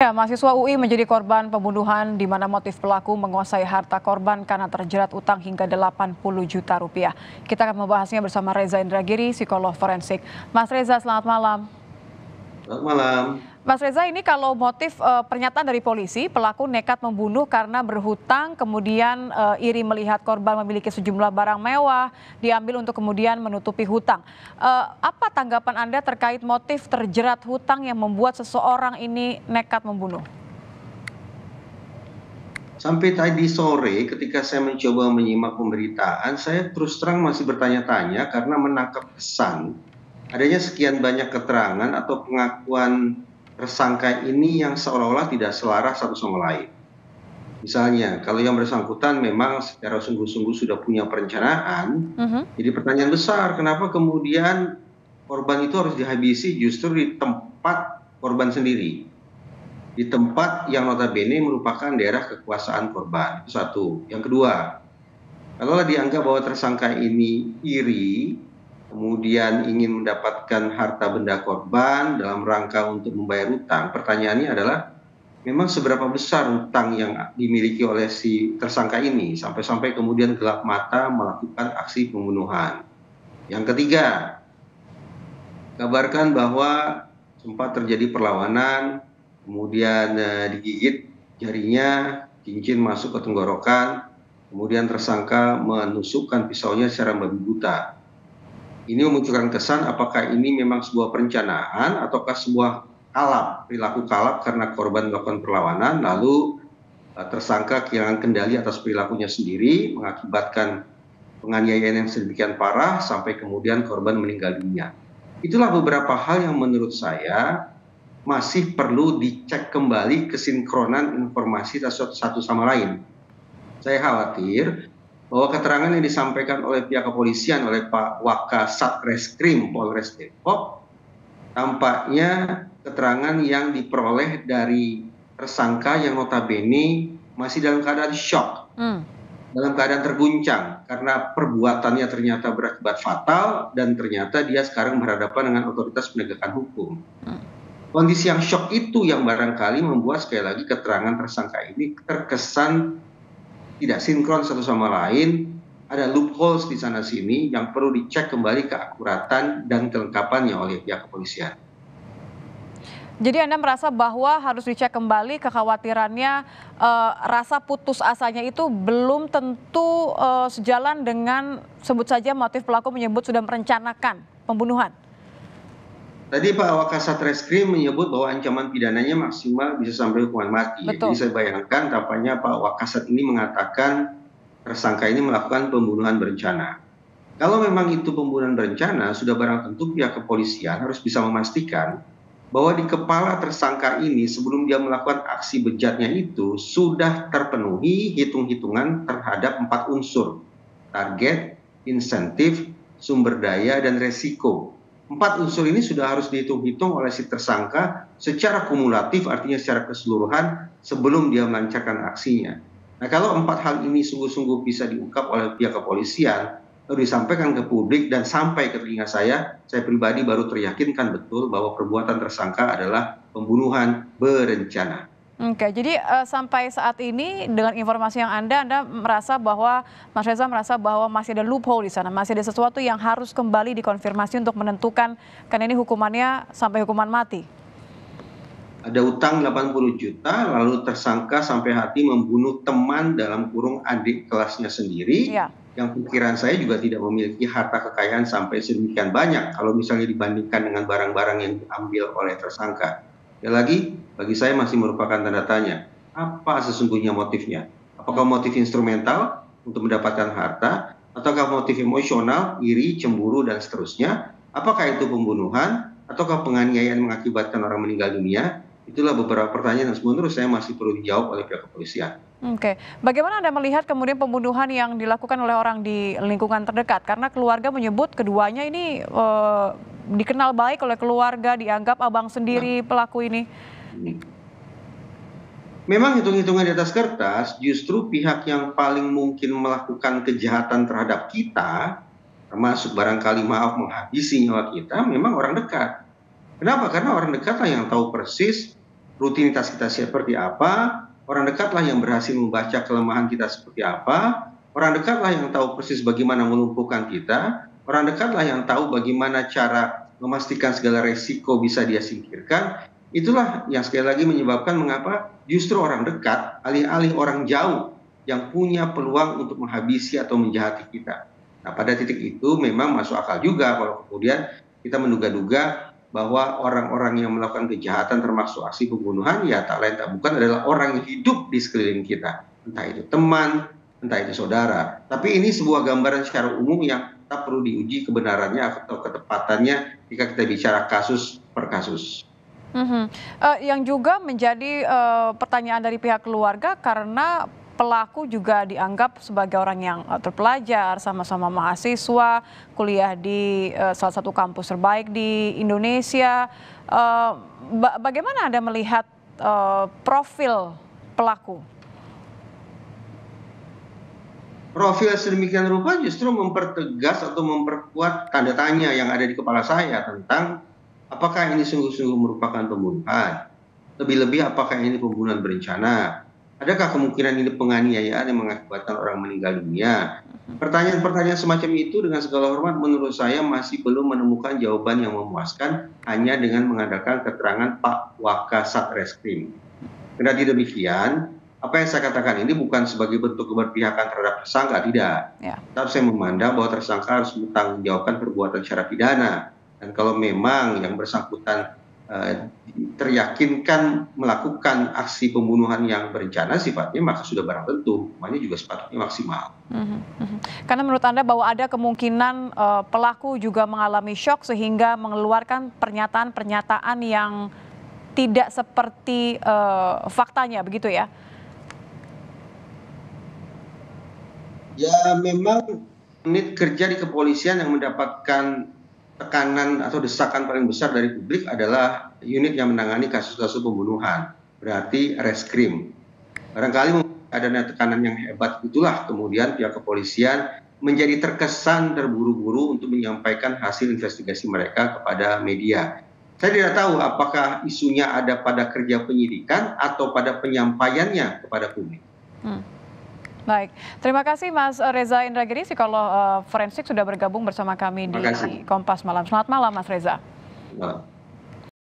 Ya, mahasiswa UI menjadi korban pembunuhan di mana motif pelaku menguasai harta korban karena terjerat utang hingga 80 juta rupiah. Kita akan membahasnya bersama Reza Indragiri, psikolog forensik. Mas Reza, selamat malam. Selamat malam. Mas Reza, ini kalau motif pernyataan dari polisi, pelaku nekat membunuh karena berhutang, kemudian iri melihat korban memiliki sejumlah barang mewah, diambil untuk kemudian menutupi hutang. Apa tanggapan Anda terkait motif terjerat hutang yang membuat seseorang ini nekat membunuh? Sampai tadi sore ketika saya mencoba menyimak pemberitaan, saya terus terang masih bertanya-tanya karena menangkap kesan adanya sekian banyak keterangan atau pengakuan tersangka ini yang seolah-olah tidak selaras satu sama lain. Misalnya, kalau yang bersangkutan memang secara sungguh-sungguh sudah punya perencanaan, jadi pertanyaan besar, kenapa kemudian korban itu harus dihabisi justru di tempat korban sendiri? Di tempat yang notabene merupakan daerah kekuasaan korban, itu satu. Yang kedua, kalau dianggap bahwa tersangka ini iri, kemudian ingin mendapatkan harta benda korban dalam rangka untuk membayar utang, pertanyaannya adalah memang seberapa besar utang yang dimiliki oleh si tersangka ini sampai-sampai kemudian gelap mata melakukan aksi pembunuhan. Yang ketiga, kabarkan bahwa sempat terjadi perlawanan, kemudian digigit jarinya, cincin masuk ke tenggorokan, kemudian tersangka menusukkan pisaunya secara membabi buta. Ini memunculkan kesan apakah ini memang sebuah perencanaan ataukah sebuah perilaku kalap karena korban melakukan perlawanan, lalu tersangka kehilangan kendali atas perilakunya sendiri, mengakibatkan penganiayaan yang sedemikian parah sampai kemudian korban meninggal dunia. Itulah beberapa hal yang menurut saya masih perlu dicek kembali kesinkronan informasi satu sama lain. Saya khawatir bahwa keterangan yang disampaikan oleh pihak kepolisian oleh Pak Wakasatreskrim Polres Depok tampaknya keterangan yang diperoleh dari tersangka yang notabene masih dalam keadaan shock, dalam keadaan terguncang karena perbuatannya ternyata berakibat fatal dan ternyata dia sekarang berhadapan dengan otoritas penegakan hukum. Kondisi yang shock itu yang barangkali membuat sekali lagi keterangan tersangka ini terkesan tidak sinkron satu sama lain, ada loopholes di sana sini yang perlu dicek kembali keakuratan dan kelengkapannya oleh pihak kepolisian. Jadi Anda merasa bahwa harus dicek kembali kekhawatirannya, rasa putus asanya itu belum tentu sejalan dengan sebut saja motif pelaku menyebut sudah merencanakan pembunuhan. Tadi Pak Wakasatreskrim menyebut bahwa ancaman pidananya maksimal bisa sampai hukuman mati. Jadi saya bayangkan tampaknya Pak Wakasat ini mengatakan tersangka ini melakukan pembunuhan berencana. Kalau memang itu pembunuhan berencana, sudah barang tentu pihak kepolisian harus bisa memastikan bahwa di kepala tersangka ini sebelum dia melakukan aksi bejatnya itu sudah terpenuhi hitung-hitungan terhadap 4 unsur. Target, insentif, sumber daya, dan resiko. 4 unsur ini sudah harus dihitung-hitung oleh si tersangka secara kumulatif, artinya secara keseluruhan sebelum dia melancarkan aksinya. Nah, kalau 4 hal ini sungguh-sungguh bisa diungkap oleh pihak kepolisian, lalu disampaikan ke publik dan sampai ke telinga saya pribadi baru teryakinkan betul bahwa perbuatan tersangka adalah pembunuhan berencana. Oke, jadi sampai saat ini dengan informasi yang Anda merasa bahwa Mas Reza merasa bahwa masih ada loophole di sana, masih ada sesuatu yang harus kembali dikonfirmasi untuk menentukan karena ini hukumannya sampai hukuman mati. Ada utang 80 juta, lalu tersangka sampai hati membunuh teman dalam kurung adik kelasnya sendiri, yang pikiran saya juga tidak memiliki harta kekayaan sampai sedemikian banyak kalau misalnya dibandingkan dengan barang-barang yang diambil oleh tersangka. Ya lagi, bagi saya masih merupakan tanda tanya, apa sesungguhnya motifnya? Apakah motif instrumental untuk mendapatkan harta, ataukah motif emosional, iri, cemburu, dan seterusnya? Apakah itu pembunuhan, ataukah penganiayaan mengakibatkan orang meninggal dunia? Itulah beberapa pertanyaan yang menurut saya masih perlu dijawab oleh pihak kepolisian. Oke, bagaimana Anda melihat kemudian pembunuhan yang dilakukan oleh orang di lingkungan terdekat? Karena keluarga menyebut keduanya ini dikenal baik oleh keluarga, dianggap abang sendiri pelaku ini. Memang hitung-hitungan di atas kertas, justru pihak yang paling mungkin melakukan kejahatan terhadap kita, termasuk barangkali menghabisi nyawa kita, memang orang dekat. Kenapa? Karena orang dekat lah yang tahu persis rutinitas kita seperti apa, orang dekatlah yang berhasil membaca kelemahan kita seperti apa, orang dekatlah yang tahu persis bagaimana melumpuhkan kita, orang dekatlah yang tahu bagaimana cara memastikan segala resiko bisa dia singkirkan. Itulah yang sekali lagi menyebabkan mengapa justru orang dekat, alih-alih orang jauh yang punya peluang untuk menghabisi atau menjahati kita. Nah, pada titik itu memang masuk akal juga kalau kemudian kita menduga-duga bahwa orang-orang yang melakukan kejahatan termasuk aksi pembunuhan ya tak lain tak bukan adalah orang yang hidup di sekeliling kita. Entah itu teman, entah itu saudara. Tapi ini sebuah gambaran secara umum yang tak perlu diuji kebenarannya atau ketepatannya jika kita bicara kasus per kasus. Yang juga menjadi pertanyaan dari pihak keluarga karena pelaku juga dianggap sebagai orang yang terpelajar, sama-sama mahasiswa, kuliah di salah satu kampus terbaik di Indonesia. Bagaimana Anda melihat profil pelaku? Profil sedemikian rupa justru mempertegas atau memperkuat tanda tanya yang ada di kepala saya tentang apakah ini sungguh-sungguh merupakan pembunuhan. Lebih-lebih apakah ini pembunuhan berencana. Adakah kemungkinan ini penganiayaan yang mengakibatkan orang meninggal dunia? Pertanyaan-pertanyaan semacam itu dengan segala hormat menurut saya masih belum menemukan jawaban yang memuaskan hanya dengan mengandalkan keterangan Pak Wakasat Reskrim. Kendati demikian, apa yang saya katakan ini bukan sebagai bentuk keberpihakan terhadap tersangka, tidak. Ya. Tetap saya memandang bahwa tersangka harus bertanggungjawabkan perbuatan secara pidana. Dan kalau memang yang bersangkutan teryakinkan melakukan aksi pembunuhan yang berencana sifatnya, maka sudah barang tentu hukumannya juga sepatutnya maksimal. Karena menurut Anda bahwa ada kemungkinan pelaku juga mengalami shock sehingga mengeluarkan pernyataan-pernyataan yang tidak seperti faktanya, begitu ya? Ya memang unit kerja di kepolisian yang mendapatkan tekanan atau desakan paling besar dari publik adalah unit yang menangani kasus-kasus pembunuhan, berarti reskrim. Barangkali ada tekanan yang hebat itulah kemudian pihak kepolisian menjadi terkesan terburu-buru untuk menyampaikan hasil investigasi mereka kepada media. Saya tidak tahu apakah isunya ada pada kerja penyidikan atau pada penyampaiannya kepada publik. Baik, terima kasih Mas Reza Indragiri, psikolog forensik sudah bergabung bersama kami di Kompas Malam. Selamat malam Mas Reza. Malam.